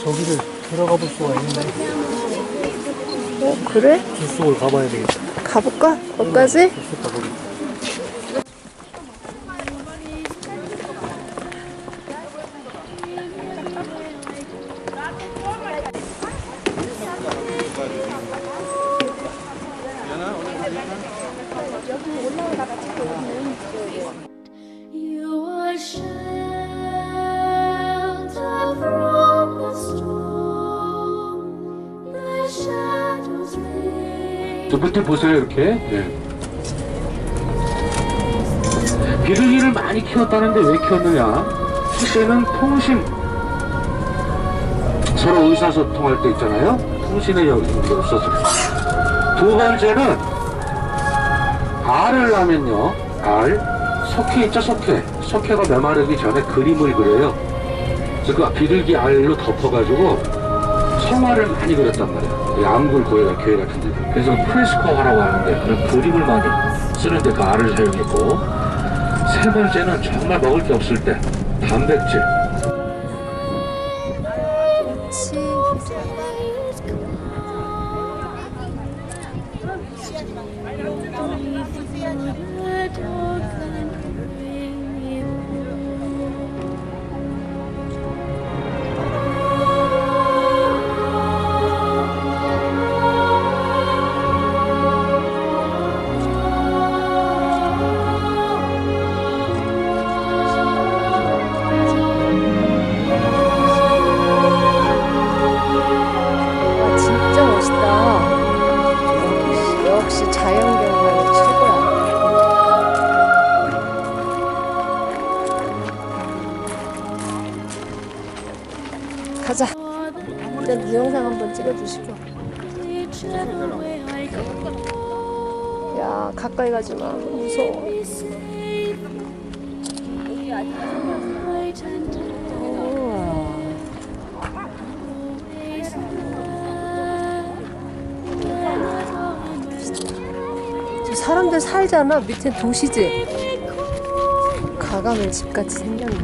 저기를 들어가 볼 수가 있는데. 그래? 숲속을 가봐야 되겠다. 가볼까? 거기까지? 숲속 가보겠다. 저 밑에 보세요, 이렇게. 네. 비둘기를 많이 키웠다는데 왜 키웠느냐? 첫째는 통신. 서로 의사소통할 때 있잖아요. 통신의 여기가 없어서. 두 번째는 알을 낳으면요. 알. 석회 있죠, 석회. 석회가 메마르기 전에 그림을 그려요. 그래서 그 비둘기 알로 덮어가지고 성화를 많이 그렸단 말이에요. 앙굴 교회 같은 데도. 그래서 프레스코화라고 하는데 그런 그림을 많이 쓰는데 그 알을 사용했고, 세 번째는 정말 먹을 게 없을 때 단백질. 역시 자연경관이 최고야. 가자. 일단 이 영상 한번 찍어주시고. 야, 가까이 가지 마. 무서워. 사람들 살잖아. 밑에 도시지. 가가면 집같이 생겼네.